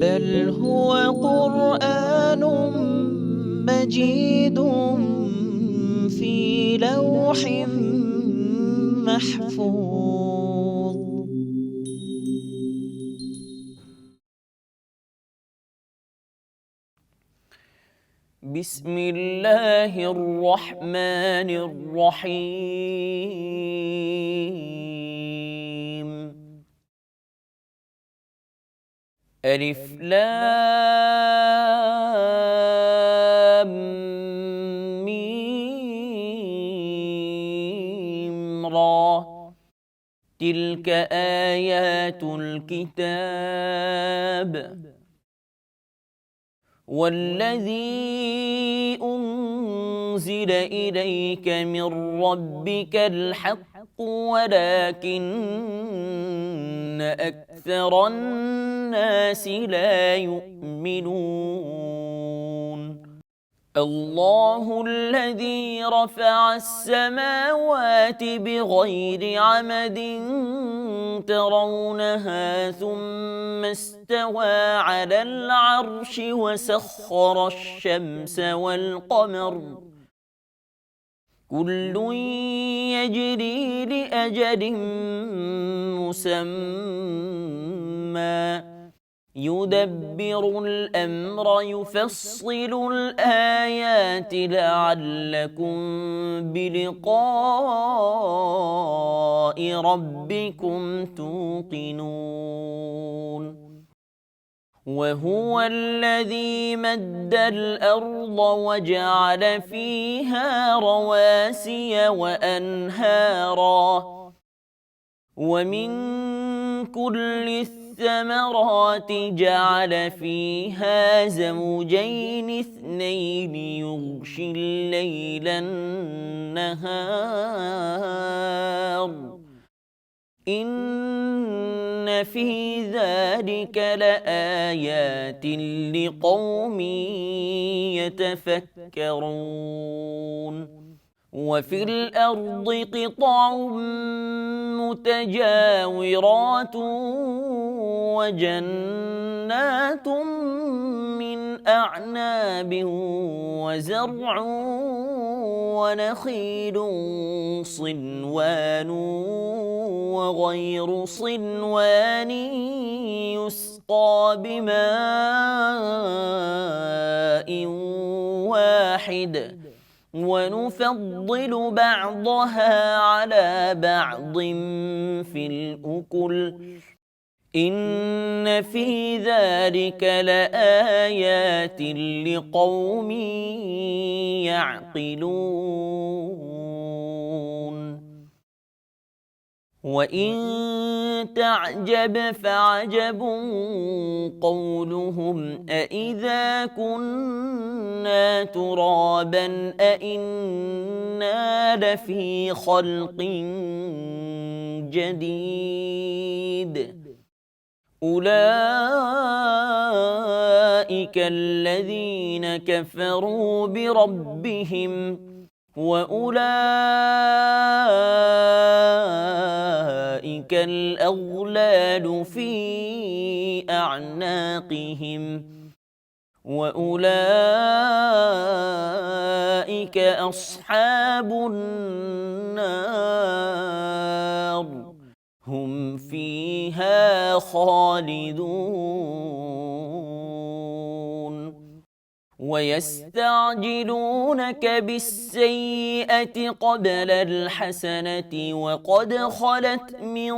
بل هو قرآن مجيد في لوح محفوظ. بسم الله الرحمن الرحيم. ألف لام ميم را، تلك آيات الكتاب والذي أنزل إليك من ربك الحق ولكن أكثر الناس لا يؤمنون. الله الذي رفع السماوات بغير عمد ترونها ثم استوى على العرش وسخر الشمس والقمر كل يجري لأجل مسمى يدبر الأمر يفصل الآيات لعلكم بلقاء ربكم توقنون. وهو الذي مد الأرض وجعل فيها رواسي وأنهارا ومن كل الثمرات جعل فيها زوجين اثنين يغشي الليل النهار إن في ذلك لآيات لقوم يتفكرون. وفي الأرض قطع متجاورات وجنات من أعناب وزرع ونخيل صنوان وغير صنوان يسقى بماء واحد ونفضل بعضها على بعض في الأكل إن في ذلك لآيات لقوم يعقلون. وإن تعجب فعجب قولهم أإذا كنا ترابا أإنا لفي خلق جديد أولئك الذين كفروا بربهم وأولئك الأغلال في أعناقهم وأولئك أصحاب النار هم فيها خالدون. ويستعجلونك بالسيئة قبل الحسنة وقد خلت من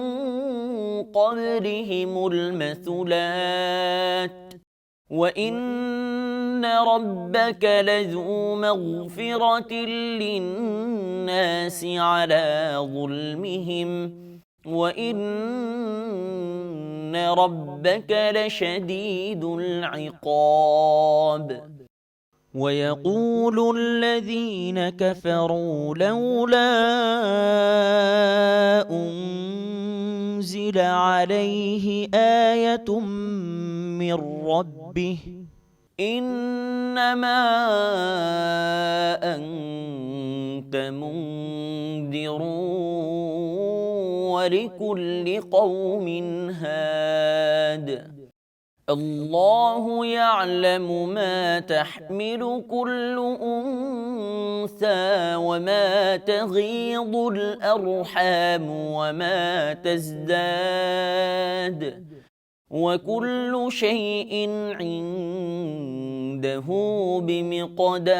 قبلهم المثلات وإن ربك لذو مغفرة للناس على ظلمهم وإن ربك لشديد العقاب. ويقول الذين كفروا لولا أنزل عليه آية من ربه إنما أنت منذر ولكل قوم هاد الله يعلم ما تحمل كل أنثى وما تغيض الأرحام وما تزداد وكل شيء عنده بمقدار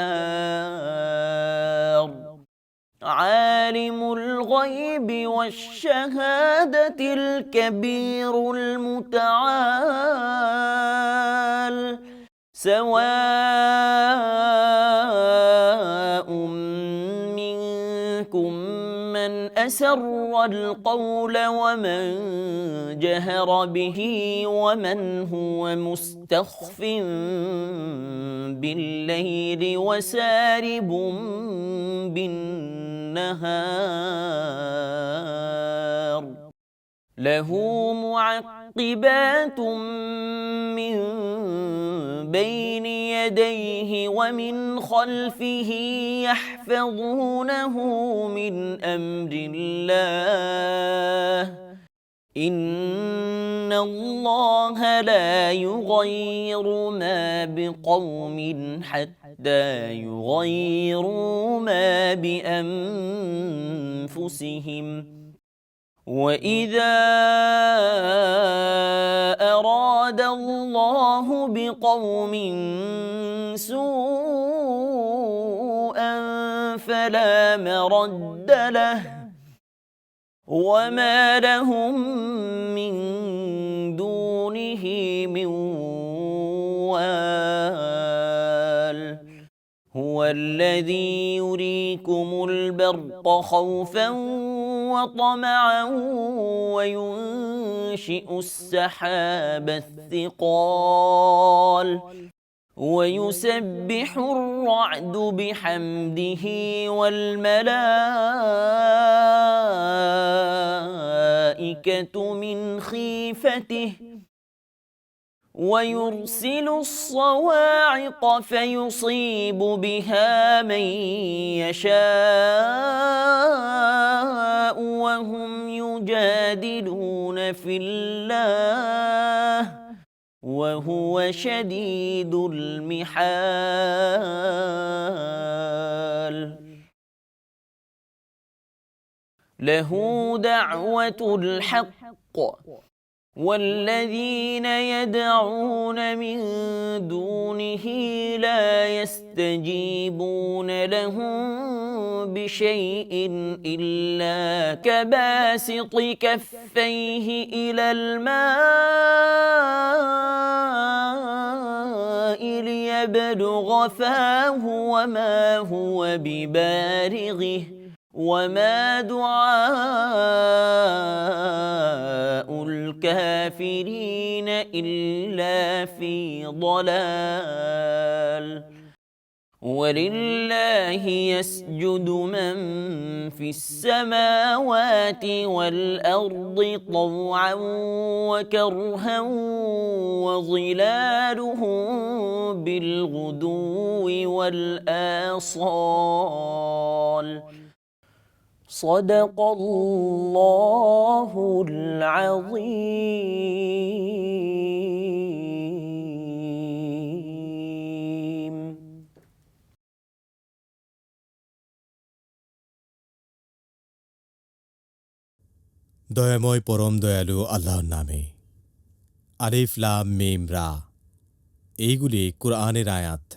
عالم الغيب والشهادة الكبير المتعال سواء منكم من أسر القول ومن جهر به ومن هو مستخف بالليل وسارب بالنهار له معقبات من بين يديه ومن خلفه يحفظونه من أمر الله إن الله لا يغير ما بقوم حتى يغيروا ما بأنفسهم وإذا أراد الله بقوم سوءا فلا مرد له وما لهم من دونه من وال هو الذي يريكم البرق خوفا وطمعا وينشئ السحاب الثقال ويسبح الرعد بحمده والملائكة من خيفته ويرسل الصواعق فيصيب بها من يشاء وهم يجادلون في الله وهو شديد المحال له دعوة الحق والذين يدعون من دونه لا يستجيبون لهم بشيء إلا كباسط كفيه إلى الماء ليبلغ فاه وما هو ببالغه وما دعاء الكافرين إلا في ضلال ولله يسجد من في السماوات والأرض طوعا وكرها وظلالهم بالغدو والآصال صدق الله العظيم দয়াময় পরম দয়ালু আল্লাহর নামে। আলিফ লাম মিম রা, এইগুলি কুরআনের আয়াত,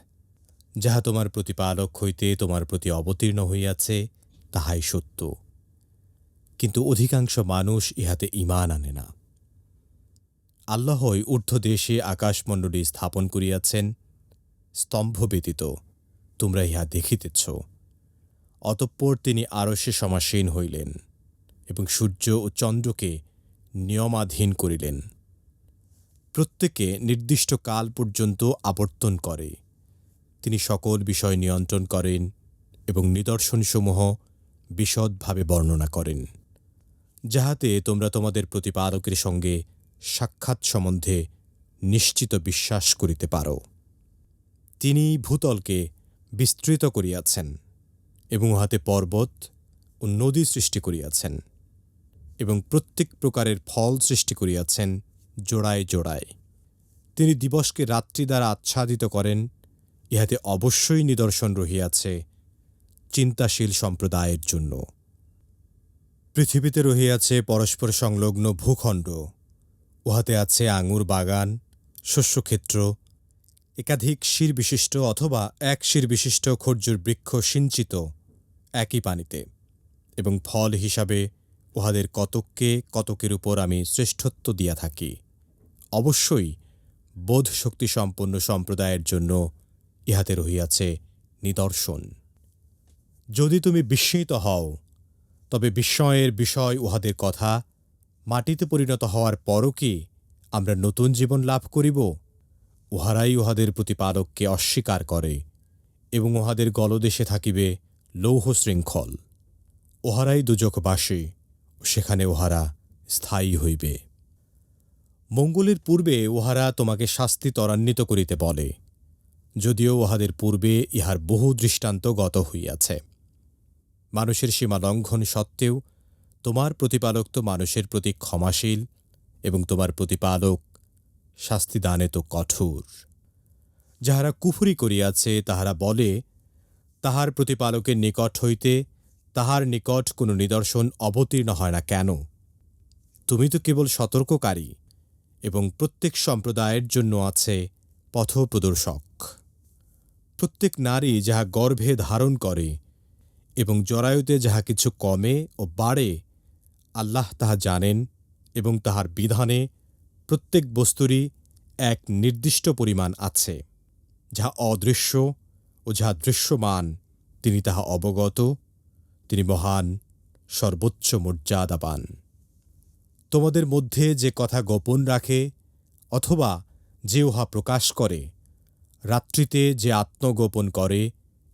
যাহা তোমার প্রতিপালক হইতে তোমার প্রতি অবতীর্ণ হইয়াছে, তাহাই সত্য, কিন্তু অধিকাংশ মানুষ ইহাতে ঈমান আনে না। আল্লাহই ঊর্ধ্বদেশে আকাশমণ্ডলী স্থাপন করিয়াছেন, স্তম্ভ ব্যতীত তোমরা ইহা দেখিতেছ। অতঃপর তিনি আরশে সমাসীন হইলেন এবং সূর্য ও চন্দ্রকে নিয়মাধীন করিলেন। প্রত্যেকে নির্দিষ্ট কাল পর্যন্ত আবর্তন করে। তিনি সকল বিষয় নিয়ন্ত্রণ করেন এবং নিদর্শনসমূহ বিশদভাবে বর্ণনা করেন, যাহাতে তোমরা তোমাদের প্রতিপালকের সঙ্গে সাক্ষাৎ সম্বন্ধে নিশ্চিত বিশ্বাস করিতে পারো। তিনি ভূতলকে বিস্তৃত করিয়াছেন এবং উহাতে পর্বত ও নদী সৃষ্টি করিয়াছেন এবং প্রত্যেক প্রকারের ফল সৃষ্টি করিয়াছেন জোড়ায় জোড়ায়। তিনি দিবসকে রাত্রি দ্বারা আচ্ছাদিত করেন, ইহাতে অবশ্যই নিদর্শন রহিয়াছে চিন্তাশীল সম্প্রদায়ের জন্য। পৃথিবীতে রহিয়াছে পরস্পর সংলগ্ন ভূখণ্ড, উহাতে আছে আঙুর বাগান, শস্যক্ষেত্র, একাধিক শিরবিশিষ্ট অথবা এক শিরবিশিষ্ট খর্জুর বৃক্ষ সিঞ্চিত একই পানিতে, এবং ফল হিসাবে উহাদের কতককে কতকের উপর আমি শ্রেষ্ঠত্ব দিয়া থাকি। অবশ্যই বোধ শক্তিসম্পন্ন সম্প্রদায়ের জন্য ইহাতে রহিয়াছে নিদর্শন। যদি তুমি বিস্মিত হও, তবে বিস্ময়ের বিষয় উহাদের কথা, মাটিতে পরিণত হওয়ার পরও কি আমরা নতুন জীবন লাভ করিব? উহারাই উহাদের প্রতিপালককে অস্বীকার করে, এবং উহাদের গলদেশে থাকিবে লৌহ শৃঙ্খল। উহারাই দুজকবাসী, সেখানে উহারা স্থায়ী হইবে। মঙ্গলের পূর্বে উহারা তোমাকে শাস্তি ত্বরান্বিত করিতে বলে, যদিও উহাদের পূর্বে ইহার বহু দৃষ্টান্ত গত হইয়াছে। মানুষের সীমা লঙ্ঘন সত্ত্বেও তোমার প্রতিপালক তো মানুষের প্রতি ক্ষমাশীল, এবং তোমার প্রতিপালক শাস্তিদানে তো কঠোর। যাহারা কুফরি করিয়াছে তাহারা বলে, তাহার প্রতিপালকের নিকট হইতে তাহার নিকট কোনো নিদর্শন অবতীর্ণ হয় না কেন? তুমি তো কেবল সতর্ককারী, এবং প্রত্যেক সম্প্রদায়ের জন্য আছে পথপ্রদর্শক। প্রত্যেক নারী যাহা গর্ভে ধারণ করে এবং জরায়ুতে যাহা কিছু কমে ও বাড়ে, আল্লাহ তাহা জানেন, এবং তাহার বিধানে প্রত্যেক বস্তুরই এক নির্দিষ্ট পরিমাণ আছে। যাহা অদৃশ্য ও যাহা দৃশ্যমান তিনি তাহা অবগত, তিনি মহান, সর্বোচ্চ মর্যাদাবান। তোমাদের মধ্যে যে কথা গোপন রাখে অথবা যে উহা প্রকাশ করে, রাত্রিতে যে আত্মগোপন করে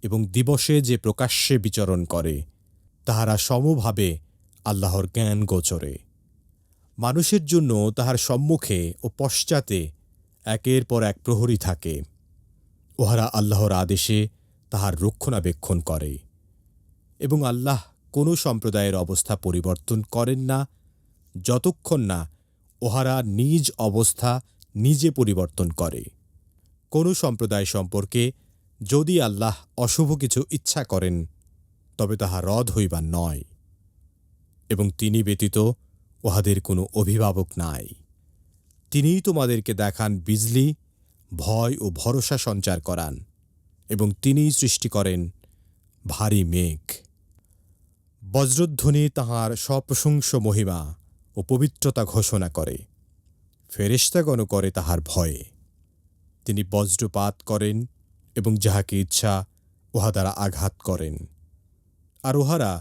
এবং দিবসে যে প্রকাশ্যে বিচরণ করে, তাহারা সমভাবে আল্লাহর জ্ঞান গোচরে। মানুষের জন্য তাহার সম্মুখে ও পশ্চাতে একের পর এক প্রহরী থাকে। উহারা আল্লাহর আদেশে তাহার রক্ষণাবেক্ষণ করে, এবং আল্লাহ কোনো সম্প্রদায়ের অবস্থা পরিবর্তন করেন না যতক্ষণ না উহারা নিজ অবস্থা নিজে পরিবর্তন করে। কোনো সম্প্রদায় সম্পর্কে যদি আল্লাহ অশুভ কিছু ইচ্ছা করেন, তবে তাহা রদ হইবার নয়, এবং তিনি ব্যতীত উহাদের কোনো অভিভাবক নাই। তিনিই তোমাদেরকে দেখান বিজলি, ভয় ও ভরসা সঞ্চার করান, এবং তিনিই সৃষ্টি করেন ভারী মেঘ। বজ্রধ্বনি তাহার সপ্রশংস মহিমা ও পবিত্রতা ঘোষণা করে, ফেরেশতাগণও করে তাহার ভয়ে। তিনি বজ্রপাত করেন এবং যাহাকে ইচ্ছা উহা দ্বারা আঘাত করেন, আর উহারা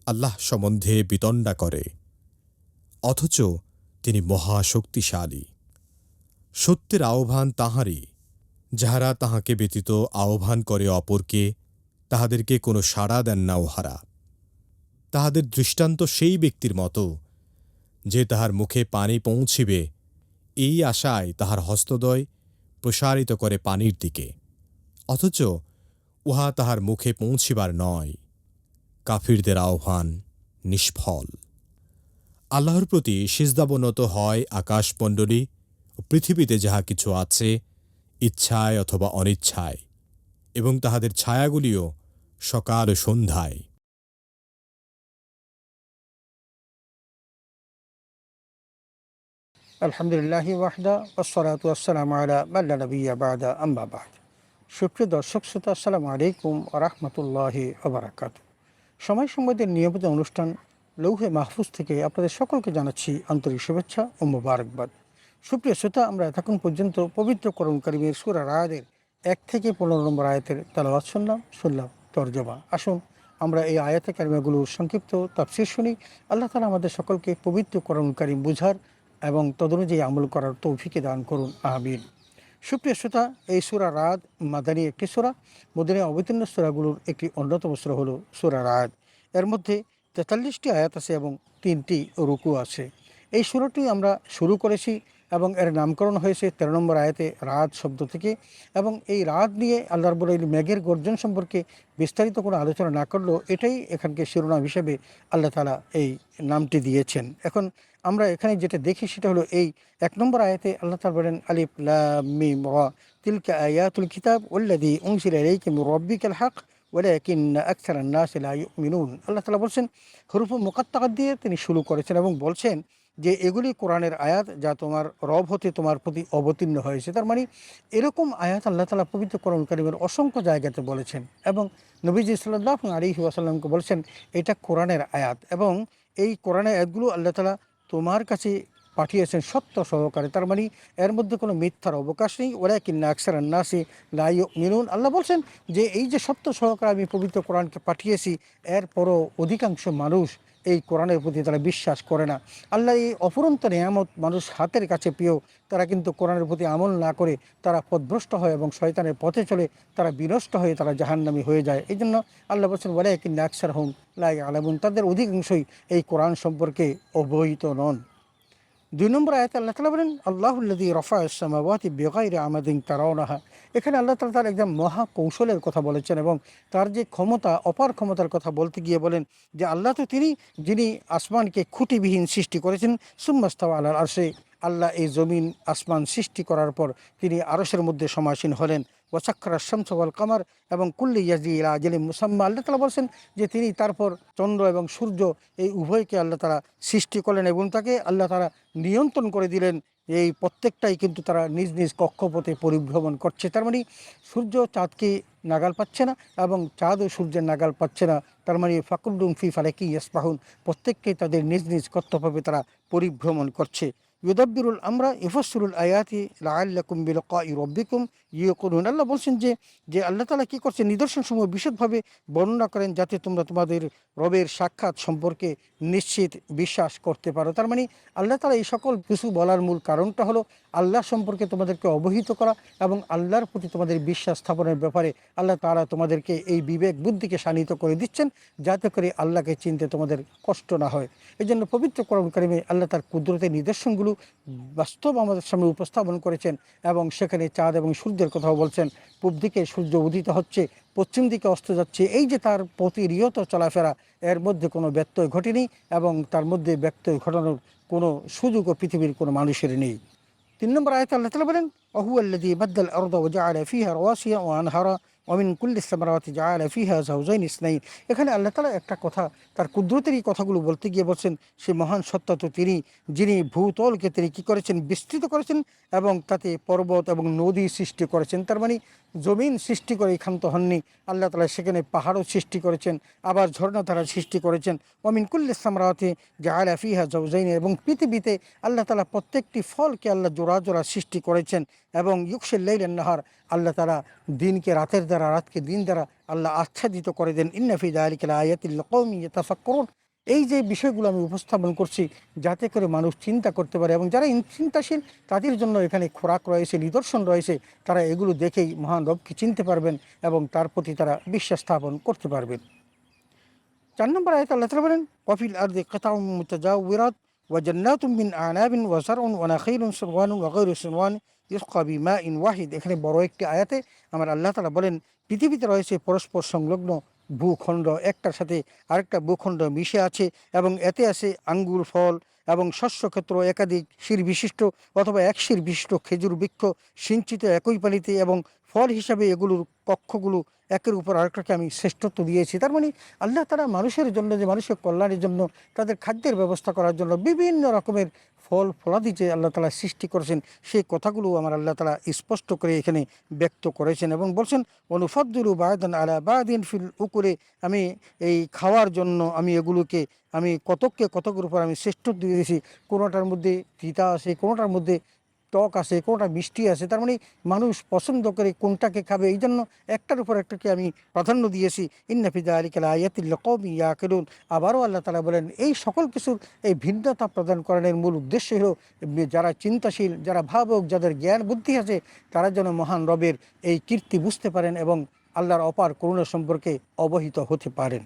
আল্লাহ সম্বন্ধে বিতণ্ডা করে, অথচ তিনি মহাশক্তিশালী। সত্যের আহ্বান তাহারই, যাহারা তাহাকে ব্যতীত আহ্বান করে অপরকে, তাহাদেরকে কোনো সাড়া দেন না উহারা। তাহাদের দৃষ্টান্ত সেই ব্যক্তির মতো, যে তাহার মুখে পানি পৌঁছিবে এই আশায় তাহার হস্তদ্বয় প্রসারিত করে পানির দিকে, অথচ উহা তাহার মুখে পৌঁছিবার নয়। কাফিরদের আহ্বান নিষ্ফল। আল্লাহর প্রতি সিজদাবনত হয় আকাশমণ্ডলী ও পৃথিবীতে যাহা কিছু আছে, ইচ্ছায় অথবা অনিচ্ছায়, এবং তাহাদের ছায়াগুলিও সকাল ও সন্ধ্যায়। আলহামদুলিল্লাহি ওয়াহদা ওয়াসসালাতু ওয়াসসালামু আলা মান লা নাবিয়্যা বা'দা আম্মা বা'দ। সুপ্রিয় দর্শক শ্রোতা, আসসালামু আলাইকুম ওয়া রাহমাতুল্লাহি ওয়া বারাকাতুহু। সময় সংবাদের নিয়মিত অনুষ্ঠান লৌহে মাহফুজ থেকে আপনাদের সকলকে জানাচ্ছি আন্তরিক শুভেচ্ছা ও মোবারকবাদ। সুপ্রিয় শ্রোতা, আমরা এতক্ষণ পর্যন্ত পবিত্র কোরআন কারীমের সূরা রা'দের 1 থেকে 15 নম্বর আয়াতের তেলাওয়াত শুনলাম তরজমা। আসুন আমরা এই আয়াতে কারিমাগুলোর সংক্ষিপ্ত তাফসীর শুনি। আল্লাহ তাআলা আমাদের সকলকে পবিত্র কোরআন কারীম বুঝার এবং তদনুযায়ী আমল করার তৌফিক দান করুন, আমিন। সুপ্রিয় শ্রোতা, এই সূরা রা'দ মাদানী একটি সূরা। মদিনায় অবতীর্ণ সূরাগুলোর একটি অন্যতম সূরা হলো সূরা রা'দ। এর মধ্যে 43টি আয়াত আছে এবং 3টি রুকু আছে। এই সূরাটি আমরা শুরু করেছি এবং এর নামকরণ হয়েছে 13 নম্বর আয়াতে রা'দ শব্দ থেকে। এবং এই রা'দ নিয়ে আল্লাহ রাব্বুল আলামিন মেঘের গর্জন সম্পর্কে বিস্তারিত কোনো আলোচনা না করলেও এটাই এখানকে শিরোনাম হিসেবে আল্লাহ তাআলা এই নামটি দিয়েছেন। এখন আমরা এখানে যেটা দেখি সেটা হলো এই 1 নম্বর আয়াতে আল্লাহ তাআলা বলেন আলিফ লাম মিম রা তিলকা আয়াতুল কিতাব ওয়াল্লাযী উনজিলা ইলাইকা মির রাব্বিকাল হক ওয়ালাকিন্না আকসারান নাসি লা ইউমিনুন। আল্লাহ তাআলা বলছেন হুরুফ মুকাত্তাআত দিয়ে তিনি শুরু করেছেন এবং বলছেন যে এগুলি কোরআনের আয়াত যা তোমার রব হতে তোমার প্রতি অবতীর্ণ হয়েছে। তার মানে এরকম আয়াত আল্লাহ তাআলা পবিত্র কোরআন কারীমের অসংখ্য জায়গাতে বলেছেন এবং নবীজি সাল্লাল্লাহু আলাইহি ওয়াসাল্লামকে বলছেন এটা কোরআনের আয়াত এবং এই কোরআনের আয়াতগুলো আল্লাহ তাআলা তোমার কাছে পাঠিয়েছেন সত্য সহকারে। তার মানে এর মধ্যে কোনো মিথ্যার অবকাশ নেই। ওয়ালাকিন্না আকসারান নাসি লা ইউমিনুন। আল্লাহ বলছেন যে এই যে সত্য সহকারে আমি পবিত্র কোরআনকে পাঠিয়েছি, এরপরও অধিকাংশ মানুষ এই কোরআনের প্রতি তারা বিশ্বাস করে না। আল্লাহ এই অফুরন্ত নিয়ামত মানুষ হাতের কাছে পেয়েও তারা কিন্তু কোরআনের প্রতি আমল না করে তারা পথভ্রষ্ট হয় এবং শয়তানের পথে চলে তারা বিনষ্ট হয়ে তারা জাহান্নামী হয়ে যায়। এই জন্য আল্লাহ বলছেন ওয়ালাকিন্না আকসারহুম লা ইয়ালামুন, তাদের অধিকাংশই এই কোরআন সম্পর্কে অবহিত নন। 2 নম্বর আয়াতে আল্লাহ তাআলা বলেন আল্লাহুল্লাযী রাফা'আস সামাওয়াতি বিগাইরি আমাদিন তারাউনাহা। এখানে আল্লাহ তাআলা তার একদম মহা কৌশলের কথা বলেছেন এবং তার যে ক্ষমতা, অপার ক্ষমতার কথা বলতে গিয়ে বলেন যে আল্লাহ তো তিনি যিনি আসমানকে খুঁটিবিহীন সৃষ্টি করেছেন। সুম্মাস্তাওয়া আলাল আরশে, আল্লাহ এই জমিন আসমান সৃষ্টি করার পর তিনি আরশের মধ্যে সমাসীন হলেন। ওয়াসাক্খারা শামস ওয়াল কামার এবং কুল্লি ইয়াজরি ইলা আজালিন মুসাম্মা। আল্লাহ তাআলা বলছেন যে তিনি তারপর চন্দ্র এবং সূর্য এই উভয়কে আল্লাহ তাআলা সৃষ্টি করলেন এবং তাকে আল্লাহ তাআলা নিয়ন্ত্রণ করে দিলেন। এই প্রত্যেকটাই কিন্তু তারা নিজ নিজ কক্ষপথে পরিভ্রমণ করছে। তার মানে সূর্য চাঁদকে নাগাল পাচ্ছে না এবং চাঁদও সূর্যের নাগাল পাচ্ছে না। তার মানে ফাকুল্লুম ফি ফালাকি ইয়াসবাহুন, প্রত্যেককেই তাদের নিজ নিজ কর্তব্যে তারা পরিভ্রমণ করছে। ইউদাব্বিরুল আমরা ইফাসসিরুল আয়াতি লাআল্লাকুম বিলিকাই রাব্বিকুম ইউকিনুন। আল্লাহ বলছেন যে যে আল্লাহ তাআলা কী করছেন, নিদর্শনসমূহ বিশদভাবে বর্ণনা করেন যাতে তোমরা তোমাদের রবের সাক্ষাৎ সম্পর্কে নিশ্চিত বিশ্বাস করতে পারো। তার মানে আল্লাহ তাআলা এই সকল কিছু বলার মূল কারণটা হলো আল্লাহ সম্পর্কে তোমাদেরকে অবহিত করা এবং আল্লাহর প্রতি তোমাদের বিশ্বাস স্থাপনের ব্যাপারে আল্লাহ তাআলা তোমাদেরকে এই বিবেক বুদ্ধিকে শানিত করে দিচ্ছেন যাতে করে আল্লাহকে চিনতে তোমাদের কষ্ট না হয়। এই জন্য পবিত্র কোরআন কারীমে আল্লাহ তার কুদরতের নিদর্শনগুলো বাস্তব আমাদের সামনে উপস্থাপন করেছেন এবং সেখানে চাঁদ এবং সূর্যের কথাও বলছেন। পূব দিকে সূর্য উদিত হচ্ছে, পশ্চিম দিকে অস্ত যাচ্ছে, এই যে তার প্রতিনিয়ত চলাফেরা, এর মধ্যে কোনো ব্যত্যয় ঘটেনি এবং তার মধ্যে ব্যত্যয় ঘটানোর কোনো সুযোগও পৃথিবীর কোনো মানুষের নেই। 3 নম্বর আয়াতে আল্লাহ তাআলা বলেন ওয়াহুয়াল্লাযী বাদ্দাল আরদা ওয়া জাআলা ফিহা রাওয়াসিয়া ওয়া আনহারা ওয়া মিন কুল্লিস সামারাতি জাআলা ফিহা যাওজাইন ইসনাইন। এখানে আল্লাহ তাআলা একটা কথা তার কুদরতের এই কথাগুলো বলতে গিয়ে বলছেন সে মহান সত্তা তো তিনি যিনি ভূতলকে তিনি কী করেছেন, বিস্তৃত করেছেন এবং তাতে পর্বত এবং নদী সৃষ্টি করেছেন। তার মানে জমিন সৃষ্টি করে ক্ষান্ত হননি, আল্লাহ তাআলা সেখানে পাহাড়ও সৃষ্টি করেছেন, আবার ঝর্ণাধারা সৃষ্টি করেছেন। ওয়া মিন কুল্লিস সামারাতি জাআলা ফিহা যাওজাইন, এবং পৃথিবীতে আল্লাহ তাআলা প্রত্যেকটি ফলকে আল্লাহ জোড়া জোড়া সৃষ্টি করেছেন এবং ইউকশিল লাইলান নাহার, আল্লাহ তাআলা দিনকে রাতের দ্বারা, রাতকে দিন দ্বারা আল্লাহ আচ্ছাদিত করে দেন। ইন্না ফি যালিকা লাআয়াতিল লিকাওমিন ইয়াতাফাক্কারুন। এই যে বিষয়গুলো আমি উপস্থাপন করছি যাতে করে মানুষ চিন্তা করতে পারে এবং যারা চিন্তাশীল তাদের জন্য এখানে খোরাক রয়েছে, নিদর্শন রয়েছে, তারা এগুলো দেখেই মহান রবকে চিনতে পারবেন এবং তার প্রতি তারা বিশ্বাস স্থাপন করতে পারবেন। 4 নম্বর আয়াতে আল্লাহ তাআলা বলেন ওয়াফিল আরদি কিতাউম মুতাজাওয়িরাত ওয়া জান্নাতুম মিন আনাবিন ওয়া যারউন ওয়া নাখিলুন সিনওয়ানুন ওয়া গায়রু সিনওয়ান ইসকা বিমাইন ওয়াহিদ। এখানে বড় একটি আয়াতে আমার আল্লাহ তাআলা বলেন পৃথিবীতে রয়েছে পরস্পর সংলগ্ন ভূখণ্ড, একটার সাথে আরেকটা ভূখণ্ড মিশে আছে এবং এতে আছে আঙ্গুর ফল এবং শস্যক্ষেত্র, একাধিক শির বিশিষ্ট অথবা এক শির বিশিষ্ট খেজুর বৃক্ষ সিঞ্চিত একই পানিতে এবং ফল হিসাবে এগুলোর কক্ষগুলো একের উপর আরেকটাকে আমি শ্রেষ্ঠত্ব দিয়েছি। তার মানে আল্লাহ তাআলা মানুষের জন্য, যে মানুষের কল্যাণের জন্য, তাদের খাদ্যের ব্যবস্থা করার জন্য বিভিন্ন রকমের ফল ফলাদি যে আল্লাহ তাআলা সৃষ্টি করেছেন সেই কথাগুলো আমার আল্লাহ তাআলা স্পষ্ট করে এখানে ব্যক্ত করেছেন এবং বলছেন অনুফাদ্দুলু বা'দান আলা বা'দিন ফিল উকুরে, আমি এই খাওয়ার জন্য আমি এগুলোকে আমি কতককে কতকের উপর আমি শ্রেষ্ঠত্ব দিয়েছি। কোনোটার মধ্যে তিতা আছে, কোনোটার মধ্যে টক আছে, কোনোটা মিষ্টি আছে। তার মানে মানুষ পছন্দ করে কোনটাকে খাবে, এই জন্য একটার উপর একটাকে আমি প্রাধান্য দিয়েছি। ইন্না ফি যালিকা লাআয়াতিল লিকাওমিন ইয়াকিলুন। আবারও আল্লাহ তাআলা বলেন এই সকল কিছুর এই ভিন্নতা প্রদান করার মূল উদ্দেশ্য হলো যারা চিন্তাশীল, যারা ভাবক, যাদের জ্ঞান বুদ্ধি আছে, তারা যেন মহান রবের এই কীর্তি বুঝতে পারেন এবং আল্লাহর অপার করুণা সম্পর্কে অবহিত হতে পারেন।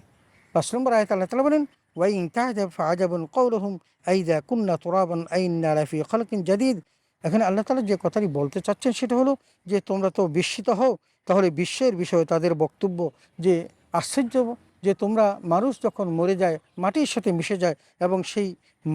5 নম্বর আয়াতে আল্লাহ তাআলা বলেন ওয়া ইন তা'জাব ফা'আজাবুন কাওলুহুম আইযা কুন্না তুরাবান আইন্না লাফি খালকিন জাদীদ। এখানে আল্লাহ তাআলা যে কথাটি বলতে চাচ্ছেন সেটা হলো যে তোমরা তো বিস্মিত হও, তাহলে বিশ্বের বিষয়ে তাদের বক্তব্য যে আশ্চর্য, যে তোমরা মানুষ যখন মরে যায় মাটির সাথে মিশে যায় এবং সেই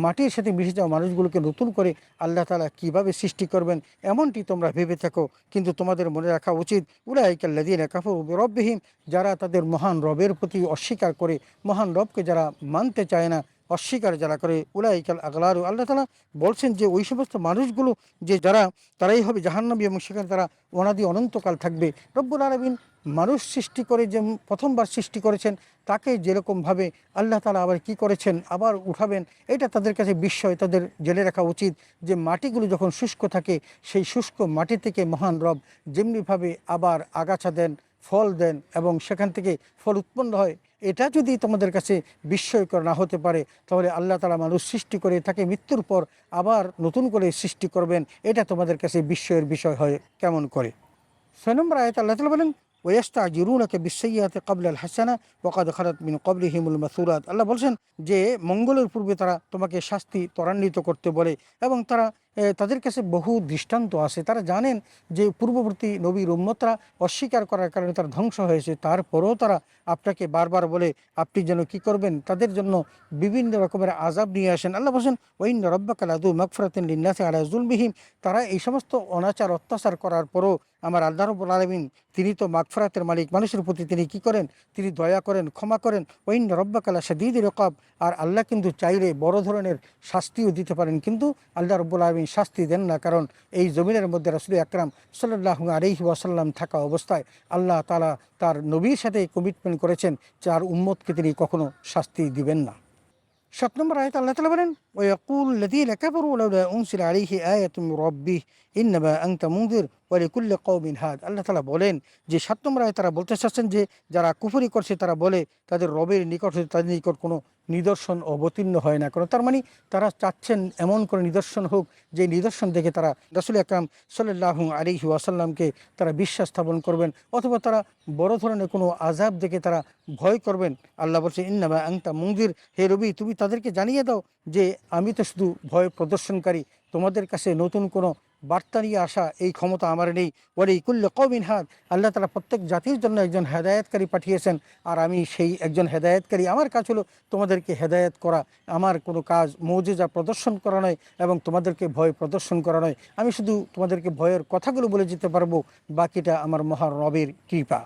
মাটির সাথে মিশে যাওয়া মানুষগুলোকে নতুন করে আল্লাহ তাআলা কীভাবে সৃষ্টি করবেন এমনটি তোমরা ভেবে থাকো, কিন্তু তোমাদের মনে রাখা উচিত উলাইকাল্লাযীনা কাফারু বিরাব্বিহিম, যারা তাদের মহান রবের প্রতি অস্বীকার করে, মহান রবকে যারা মানতে চায় না, অস্বীকার যারা করে, উলাইকাল আগলারু, আল্লাহ তাআলা বলছেন যে ওই সমস্ত মানুষগুলো যে যারা তারাই হবে জাহান্নামী এবং সেখানে তারা অনাদি অনন্তকাল থাকবে। রব্বুল আলামিন মানুষ সৃষ্টি করে যে প্রথমবার সৃষ্টি করেছেন তাকে যেরকমভাবে আল্লাহ তাআলা আবার কি করেছেন আবার উঠাবেন, এটা তাদের কাছে বিস্ময়। তাদের জেনে রাখা উচিত যে মাটিগুলো যখন শুষ্ক থাকে সেই শুষ্ক মাটি থেকে মহান রব যেমনিভাবে আবার আগাছা দেন, ফল দেন এবং সেখান থেকে ফল উৎপন্ন হয়, এটা যদি তোমাদের কাছে বিস্ময়কর না হতে পারে তাহলে আল্লাহ তাআলা মানুষ সৃষ্টি করে তাকে মৃত্যুর পর আবার নতুন করে সৃষ্টি করবেন, এটা তোমাদের কাছে বিস্ময়ের বিষয় হয় কেমন করে। 6 নম্বর আয়াতে আল্লাহ তাআলা বলেন ওয়াস্তাজিরুনাকা বিসসাইয়্যাতি ক্বাবলা আল হাসানা ওয়া ক্বাদ খালাত মিন ক্বাবলিহিমুল মাসুরাত। আল্লাহ বলছেন যে মঙ্গলের পূর্বে তারা তোমাকে শাস্তি ত্বরান্বিত করতে বলে এবং তারা তাদের কাছে বহু দৃষ্টান্ত আছে। তারা জানেন যে পূর্ববর্তী নবীর উম্মতরা অস্বীকার করার কারণে তারা ধ্বংস হয়েছে, তারপরেও তারা আপনাকে বারবার বলে আপনি যেন কি করবেন, তাদের জন্য বিভিন্ন রকমের আযাব নিয়ে আসেন। আল্লাহ বলছেন ওয়াইন্না রাব্বাকা লাযু মাগফিরাতিন লিন-নাসি আলা যুলমিহিম, তারা এই সমস্ত অনাচার অত্যাচার করার পরও আমার আল্লাহ রাব্বুল আলামিন তিনি তো মাগফিরাতের মালিক, মানুষের প্রতি তিনি কি করেন, তিনি দয়া করেন, ক্ষমা করেন। ওয়াইন্না রাব্বাকা লাশাদীদুল ইকাব, আর আল্লাহ কিন্তু চাইলে বড় ধরনের শাস্তিও দিতে পারেন, কিন্তু আল্লাহ রাব্বুল আলামিন শাস্তি দেন না, কারণ এই জমিনের মধ্যে রাসূল আকরাম সাল্লাল্লাহু আলাইহি ওয়াসাল্লাম থাকা অবস্থায় আল্লাহ তাআলা তার নবীর সাথে কমিটমেন্ট করেছেন যার উম্মতকে তিনি কখনো শাস্তি দিবেন না। 7 নম্বর আয়াতে আল্লাহ তাআলা বলেন ওয়ায়াকুলুল্লাযীনা কাফারু লাউলা উনজিলা আলাইহি আয়াতুম মির রাব্বিহি ইন্নামা আনতা মুনযির ওয়া লিকুল্লি কওমিন হাদ। আল্লাহ তাআলা বলেন যে 7 নম্বর আয়াতে তারা বলতে চাচ্ছেন যে যারা কুফরি করছে তারা বলে তাদের রবের নিকট হতে তাদের নিকট কোনো নিদর্শন অবতীর্ণ হয় না, কারণ তার মানে তারা চাচ্ছেন এমন করে নিদর্শন হোক যে নিদর্শন দেখে তারা রাসূল আকরাম সাল্লাল্লাহু আলাইহি ওয়াসাল্লামকে তারা বিশ্বাস স্থাপন করবেন, অথবা তারা বড় ধরনের কোনো আযাব দেখে তারা ভয় করবেন। আল্লাহ বলছে ইন্নামা আনতা মুনযির, হে নবী তুমি তাদেরকে জানিয়ে দাও যে আমি তো শুধু ভয় প্রদর্শনকারী, তোমাদের কাছে নতুন কোনো বার্তা নিয়ে আসা এই ক্ষমতা আমার নেই। ওয়ালি কুল্লি কওমিন হাদ, আল্লাহ তাআলা প্রত্যেক জাতির জন্য একজন হেদায়েতকারী পাঠিয়েছেন, আর আমি সেই একজন হেদায়েতকারী। আমার কাজ হলো তোমাদেরকে হেদায়েত করা, আমার কোনো কাজ মুজিজা প্রদর্শন করা নয় এবং তোমাদেরকে ভয় প্রদর্শন করা নয়। আমি শুধু তোমাদেরকে ভয়ের কথাগুলো বলে যেতে পারবো, বাকিটা আমার মহান রবের কৃপা।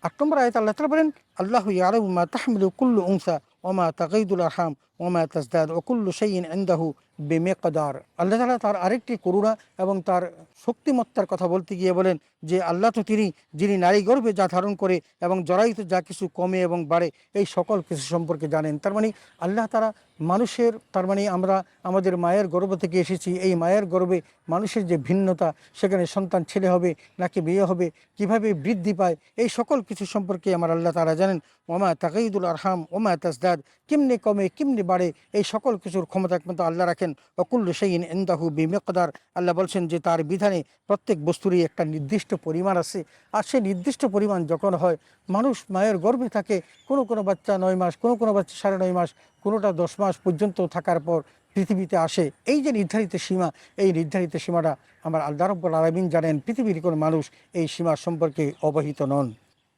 8 নম্বর আয়াতে আল্লাহ তাআলা বলেন আল্লাহু ইয়ালামু মা তাহমিলু কুল্লু উনসা ওয়া মা তাগীদুল আরহাম ওয়া মা তাজদাদ ওয়া কুল্লু শাইইন ইনদাহু বিমিকদার। আল্লাহ তাআলা তার আরেকটি করুণা এবং তার শক্তিমত্তার কথা বলতে গিয়ে বলেন যে আল্লাহ তো তিনি যিনি নারী গর্ভে যা ধারণ করে এবং জরায়ুতে যা কিছু কমে এবং বাড়ে এই সকল কিছু সম্পর্কে জানেন। তার মানে আল্লাহ তাআলা মানুষের, তার মানে আমরা আমাদের মায়ের গর্ভ থেকে এসেছি, এই মায়ের গর্ভে মানুষের যে ভিন্নতা, সেখানে সন্তান ছেলে হবে নাকি মেয়ে হবে, কিভাবে বৃদ্ধি পায়, এই সকল কিছু সম্পর্কে আমার আল্লাহ তাআলা জানেন। ওমা তাগীদুল আরহাম ওমা তাজদাদ, কেমনে কমে কেমনে বাড়ে এই সকল কিছুর ক্ষমতা একমাত্র আল্লাহ রাখেন। ওকুল্লু শাইইন ইনদাহু বিমিকদার, আল্লাহ বলছেন যে তার বিধানে প্রত্যেক বস্তুরই একটা নির্দিষ্ট পরিমাণ আছে, আর সেই নির্দিষ্ট পরিমাণ যখন হয়, মানুষ মায়ের গর্ভে থাকে, কোনো কোনো বাচ্চা 9 মাস, কোনো কোনো বাচ্চা 9.5 মাস, কোনোটা 10 মাস পর্যন্ত থাকার পর পৃথিবীতে আসে। এই যে নির্ধারিত সীমা, এই নির্ধারিত সীমাটা আমার আল্লাহ রাব্বুল আলামিন জানেন, পৃথিবীর কোনো মানুষ এই সীমা সম্পর্কে অবহিত নন।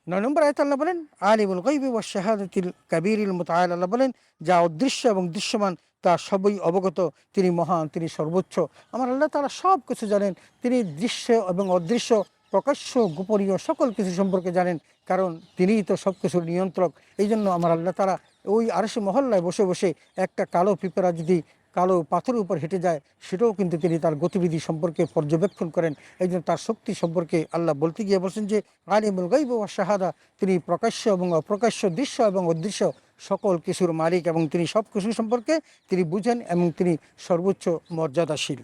9 নম্বর আয়াতে আল্লাহ বলেন আলিমুল গায়বি ওয়াশ শাহাদাতিল কাবীরিল মুতাআল, আল্লাহ বলেন যা অদৃশ্য এবং দৃশ্যমান তা সবই অবগত, তিনি মহান, তিনি সর্বোচ্চ। আমার আল্লাহ তাআলা সব কিছু জানেন, তিনি দৃশ্য এবং অদৃশ্য, প্রকাশ্য গোপনীয় সকল কিছু সম্পর্কে জানেন, কারণ তিনিই তো সব কিছুর নিয়ন্ত্রক। এই জন্য আমার আল্লাহ তাআলা ওই আরশে মহল্লায় বসে বসে একটা কালো পিঁপড়া যদি কালো পাথরের উপর হেঁটে যায়, সেটাও কিন্তু তিনি তার গতিবিধি সম্পর্কে পর্যবেক্ষণ করেন। এই জন্য তার শক্তি সম্পর্কে আল্লাহ বলতে গিয়ে বলছেন যে আলিমুল গায়বি ওয়াশ শাহাদা, তিনি প্রকাশ্য এবং অপ্রকাশ্য, দৃশ্য এবং অদৃশ্য সকল কিছুর মালিক, এবং তিনি সব কিছু সম্পর্কে তিনি বুঝেন এবং তিনি সর্বোচ্চ মর্যাদাশীল।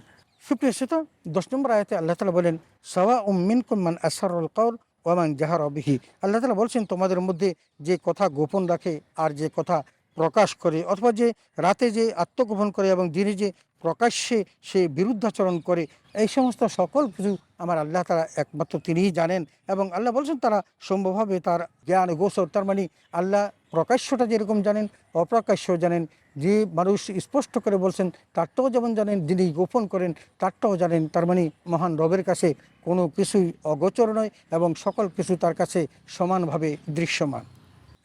সুপ্রিয় শ্রোতা, 10 নম্বর আয়াতে আল্লাহ তাআলা বলেন সাওয়াউম মিনকুম মান আসরাল কওল ওয়া মান জাহারা বিহি। আল্লাহ তাআলা বলছেন তোমাদের মধ্যে যে কথা গোপন রাখে আর যে কথা প্রকাশ করে, অথবা যে রাতে যে আত্মগোপন করে এবং দিনে যে প্রকাশ্যে সে বিরুদ্ধাচরণ করে, এই সমস্ত সকল কিছু আমার আল্লাহ তাআলা একমাত্র তিনিই জানেন। এবং আল্লাহ বলছেন তারা সম্ভবভাবে তার জ্ঞান গোচর, তার মানে আল্লাহ প্রকাশ্যটা যেরকম জানেন, অপ্রকাশ্য জানেন। যে মানুষ স্পষ্ট করে বলছেন তারটাও যেমন জানেন, যিনি গোপন করেন তারটাও জানেন। তার মানে মহান রবের কাছে কোনো কিছুই অগোচর নয় এবং সকল কিছু তার কাছে সমানভাবে দৃশ্যমান।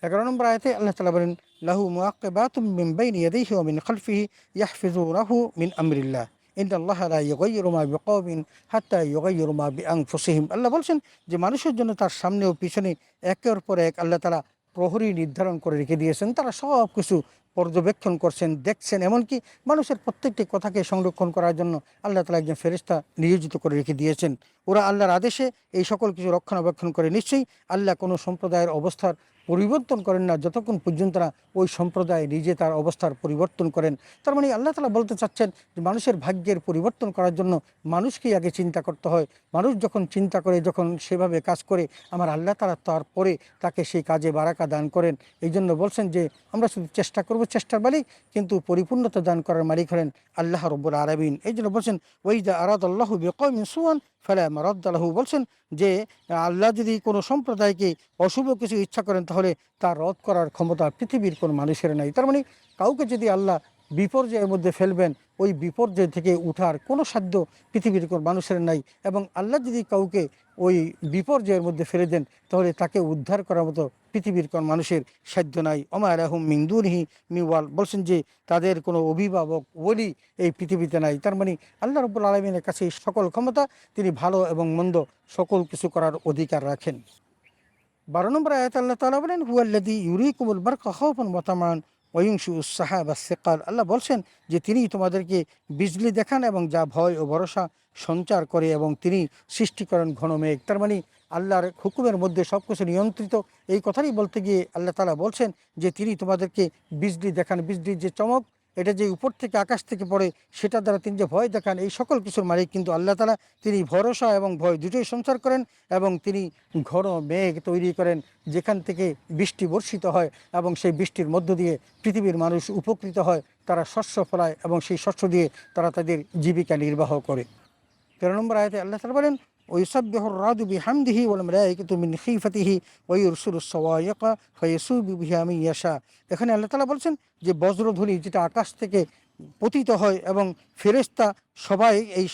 11 নম্বর আয়াতে আল্লাহ তাআলা বলেন, লাহু মুআক্কিবাতুম মিন বাইনি ইয়াদাইহি ওয়া মিন খালফিহি ইয়াহফিজুনাহু মিন আমরিল্লাহ ইন্নাল্লাহা লা ইউগাইয়িরু মা বিকওমিন হাত্তা ইউগাইয়িরু মা বিআনফুসিহিম। আল্লাহ বলছেন যে মানুষের জন্য তার সামনে ও পিছনে একের পর এক আল্লাহ তাআলা প্রহরী নির্ধারণ করে রেখে দিয়েছেন। তারা সব কিছু পর্যবেক্ষণ করছেন, দেখছেন, এমনকি মানুষের প্রত্যেকটি কথাকে সংরক্ষণ করার জন্য আল্লাহ তাআলা একজন ফেরেশতা নিয়োজিত করে রেখে দিয়েছেন। ওরা আল্লাহর আদেশে এই সকল কিছু রক্ষণাবেক্ষণ করে। নিশ্চয়ই আল্লাহ কোনো সম্প্রদায়ের অবস্থার পরিবর্তন করেন না যতক্ষণ পর্যন্ত না ওই সম্প্রদায় নিজে তার অবস্থার পরিবর্তন করেন। তার মানে আল্লাহ তাআলা বলতে চাচ্ছেন যে মানুষের ভাগ্যের পরিবর্তন করার জন্য মানুষকেই আগে চিন্তা করতে হয়। মানুষ যখন চিন্তা করে, যখন সেভাবে কাজ করে, আমার আল্লাহ তাআলা তারপরে তাকে সেই কাজে বারাকা দান করেন। এই জন্য বলছেন যে আমরা শুধু চেষ্টা করব, চেষ্টার মালিক কিন্তু পরিপূর্ণতা দান করার মালিক হলেন আল্লাহ রব্বুল আলামিন। এই জন্য বলছেন ওয়াইদা আরাদাল্লাহু বিকওমিন সুআন ফালা মারাদ্দা লাহু, বলছেন যে আল্লাহ যদি কোনো সম্প্রদায়কে অশুভ কিছু ইচ্ছা করেন তাহলে তার রদ করার ক্ষমতা পৃথিবীর কোনো মানুষের নাই। তার মানে কাউকে যদি আল্লাহ বিপর্যয়ের মধ্যে ফেলবেন, ওই বিপর্যয় থেকে উঠার কোনো সাধ্য পৃথিবীর কোনো মানুষের নাই। এবং আল্লাহ যদি কাউকে ওই বিপর্যয়ের মধ্যে ফেলে দেন তাহলে তাকে উদ্ধার করার মতো পৃথিবীর কোনো মানুষের সাধ্য নাই। ওমা লাহুম মিন দুনিহি মিন ওয়াল, বলছেন যে তাদের কোনো অভিভাবক ওলি এই পৃথিবীতে নাই। তার মানে আল্লাহ রাব্বুল আলামিনের কাছে সকল ক্ষমতা, তিনি ভালো এবং মন্দ সকল কিছু করার অধিকার রাখেন। 12 নম্বর আয়াতে আল্লাহ তাআলা বলেন, হুয়াল্লাযী ইউরীকুমুল বারকা খাওফান ওয়া তামান ওয়া ইউনশিউস সাহাবাস সিকাল। আল্লাহ বলছেন যে তিনি তোমাদেরকে বিজলি দেখান এবং যা ভয় ও ভরসা সঞ্চার করে, এবং তিনি সৃষ্টি করেন ঘন মেঘ। তার মানে আল্লাহর হুকুমের মধ্যে সব কিছু নিয়ন্ত্রিত। এই কথাই বলতে গিয়ে আল্লাহ তাআলা বলছেন যে তিনি তোমাদেরকে বিজলি দেখান। বিজলির যে চমক, এটা যে উপর থেকে আকাশ থেকে পড়ে, সেটা দ্বারা তিনি যে ভয় দেখান, এই সকল কিছুর মালিক কিন্তু আল্লাহ তাআলা। তিনি ভরসা এবং ভয় দুটোই সঞ্চার করেন, এবং তিনি ঘন মেঘ তৈরি করেন যেখান থেকে বৃষ্টি বর্ষিত হয়, এবং সেই বৃষ্টির মধ্য দিয়ে পৃথিবীর মানুষ উপকৃত হয়। তারা শস্য ফলায় এবং সেই শস্য দিয়ে তারা তাদের জীবিকা নির্বাহ করে। 13 নম্বর আয়াতে আল্লাহ তাআলা বলেন, ওয়াইসাব্বিহুর রাদু বিহামদিহি ওয়াল মালায়েকাতু মিন খিফাতিহি ওয়া ইরসিলুস সাওয়াইকা ফায়াসুবু বিহা মান ইয়াশা। এখানে আল্লাহ তাআলা বলছেন যে বজ্রধ্বনি যেটা আকাশ থেকে পতিত হয়, এবং ফেরেশতা সবাই এই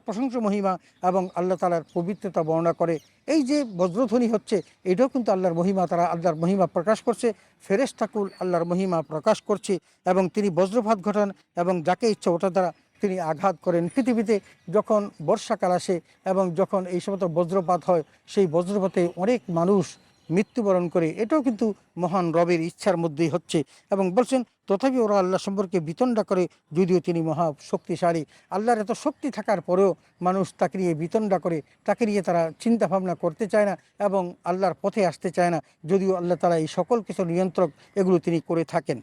প্রশংসা মহিমা এবং আল্লাহ তাআলার পবিত্রতা বর্ণনা করে। এই যে বজ্রধ্বনি হচ্ছে, এটাও কিন্তু আল্লাহর মহিমা, তারা আল্লাহর মহিমা প্রকাশ করছে। ফেরেশতাকুল আল্লাহর মহিমা প্রকাশ করছে, এবং তিনি বজ্রপাত ঘটান এবং যাকে ইচ্ছা ওটা দ্বারা তিনি আঘাত করেন। পৃথিবীতে যখন বর্ষাকাল আসে এবং যখন এই সমস্ত বজ্রপাত হয়, সেই বজ্রপাতে অনেক মানুষ মৃত্যুবরণ করে। এটাও কিন্তু মহান রবের ইচ্ছার মধ্যেই হচ্ছে। এবং বলছেন তথাপি ওরা আল্লাহ সম্পর্কে বিতণ্ডা করে, যদিও তিনি মহা শক্তিশালী। আল্লাহর এত শক্তি থাকার পরেও মানুষ তাকে নিয়ে বিতণ্ডা করে, তাকে নিয়ে তারা চিন্তা ভাবনা করতে চায় না এবং আল্লাহর পথে আসতে চায় না, যদিও আল্লাহ তাআলা এই সকল কিছু নিয়ন্ত্রক, এগুলো তিনি করে থাকেন।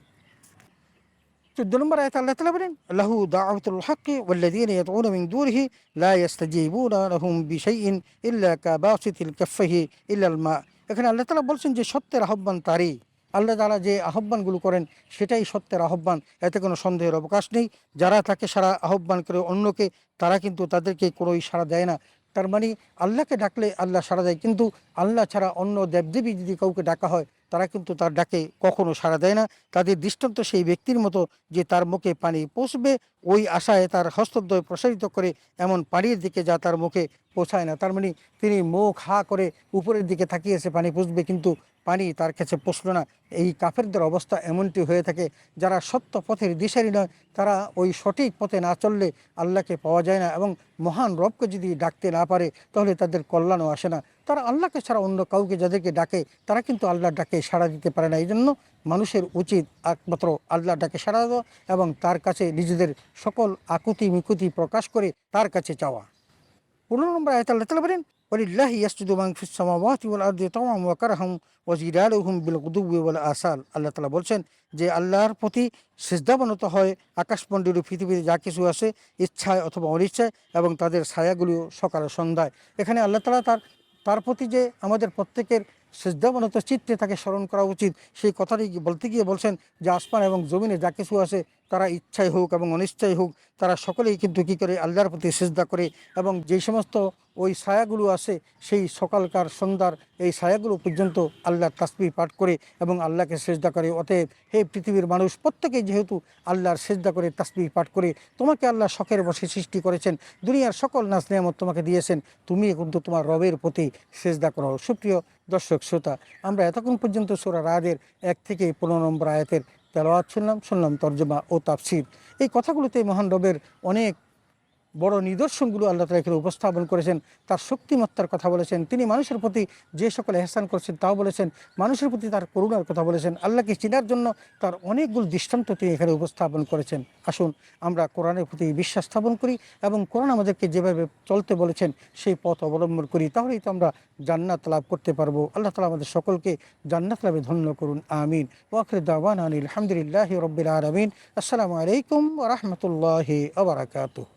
14 নম্বর আয়াতে আল্লাহ তাআলা বলেন, লাহু দাওয়াতুল হক্কি ওয়াল্লাযীনা ইয়াদউনা মিন দুনিহি লা ইস্তাজীবুনা লাহুম বিশাইইন ইল্লা কাবাসিতিল কাফফাইহি ইলাল মা। এখানে আল্লাহ তাআলা বলছেন যে সত্যের আহ্বান তারই। আল্লাহ তাআলা যে আহ্বানগুলো করেন সেটাই সত্যের আহ্বান, এতে কোনো সন্দেহের অবকাশ নেই। যারা তাকে সারা আহ্বান করে অন্যকে, তারা কিন্তু তাদেরকে কোনোই সাড়া দেয় না। তার মানে আল্লাহকে ডাকলে আল্লাহ সাড়া দেয়, কিন্তু আল্লাহ ছাড়া অন্য দেবদেবী যদি কাউকে ডাকা হয়, তারা কিন্তু তার ডাকে কখনো সাড়া দেয় না। তাদের দৃষ্টান্ত সেই ব্যক্তির মতো যে তার মুখে পানি পৌঁছবে, ওই আশায় তার হস্তদ্বয় প্রসারিত করে এমন পানির দিকে যা তার মুখে পৌঁছায় না। তার মানে তিনি মুখ হা করে উপরের দিকে তাকিয়েছে পানি পৌঁছবে, কিন্তু পানি তার কাছে পৌঁছল না। এই কাফেরদের অবস্থা এমনটি হয়ে থাকে, যারা সত্য পথের দিশারি নয়, তারা ওই সঠিক পথে না চললে আল্লাহকে পাওয়া যায় না, এবং মহান রবকে যদি ডাকতে না পারে তাহলে তাদের কল্যাণও আসে না। তারা আল্লাহকে ছাড়া অন্য কাউকে যাদেরকে ডাকে, তারা কিন্তু আল্লাহর ডাকে সাড়া দিতে পারে না। এই জন্য মানুষের উচিত একমাত্র আল্লাহর ডাকে সাড়া দেওয়া এবং তার কাছে নিজেদের সকল আকুতি মিকুতি প্রকাশ করে তার কাছে চাওয়া। 15 নম্বর আয়াতে আল্লাহ তাআলা বলেন, ওয়ালিল্লাহি ইয়াসজুদু মান ফিস সামাওয়াতি ওয়াল আরদি তাওআন ওয়া কারহাম ওয়া জিলালুহুম বিল গুদুওয়ি ওয়াল আসাল। আল্লাহ তাআলা বলছেন যে আল্লাহর প্রতি সিজদাবনত হয় আকাশমণ্ডলী পৃথিবীতে যা কিছু আছে, ইচ্ছায় অথবা অনিচ্ছায়, এবং তাদের ছায়াগুলিও সকালে সন্ধ্যায়। এখানে আল্লাহ তাআলা তার প্রতি যে আমাদের প্রত্যেকের সিজদাবনত চিত্তে তাকে স্মরণ করা উচিত, সেই কথাটি বলতে গিয়ে বলছেন যে আসমান এবং জমিনে যা কিছু আছে তারা ইচ্ছাই হোক এবং অনিচ্ছাই হোক, তারা সকলেই কিন্তু কী করে আল্লাহর প্রতি সিজদা করে, এবং যেই সমস্ত ওই ছায়াগুলো আছে সেই সকালকার সন্ধ্যার এই ছায়াগুলো পর্যন্ত আল্লাহর তাসবিহ পাঠ করে এবং আল্লাহকে সিজদা করে। অতএব হে পৃথিবীর মানুষ প্রত্যেকেই যেহেতু আল্লাহর সিজদা করে তাসবিহ পাঠ করে, তোমাকে আল্লাহ শখের বশে সৃষ্টি করেছেন, দুনিয়ার সকল নাজ নিয়ামত তোমাকে দিয়েছেন, তুমি কিন্তু তোমার রবের প্রতি সিজদা করো। সুপ্রিয় দর্শক শ্রোতা, আমরা এতক্ষণ পর্যন্ত সূরা রাদের 1 থেকে 15 নম্বর আয়াতের তেলাওয়াত শুনলাম তর্জমা ও তাফসীর। এই কথাগুলোতে মহান রবের অনেক বড় নিদর্শনগুলো আল্লাহ তাআলা এখানে উপস্থাপন করেছেন। তার শক্তিমত্তার কথা বলেছেন, তিনি মানুষের প্রতি যে সকল এহসান করেছেন তাও বলেছেন, মানুষের প্রতি তার করুণার কথা বলেছেন, আল্লাহকে চেনার জন্য তার অনেকগুলো দৃষ্টান্ত তিনি এখানে উপস্থাপন করেছেন। আসুন আমরা কোরআনের প্রতি বিশ্বাস স্থাপন করি এবং কোরআন আমাদেরকে যেভাবে চলতে বলেছেন সেই পথ অবলম্বন করি, তাহলেই তো আমরা জান্নাত লাভ করতে পারবো। আল্লাহ তাআলা আমাদের সকলকে জান্নাত লাভে ধন্য করুন, আমিন। ওয়া আখিরু দাওয়ানা আলহামদুলিল্লাহি রাব্বিল আলামিন। আসসালামু আলাইকুম ওয়া রাহমাতুল্লাহি ওয়া বারাকাতুহু।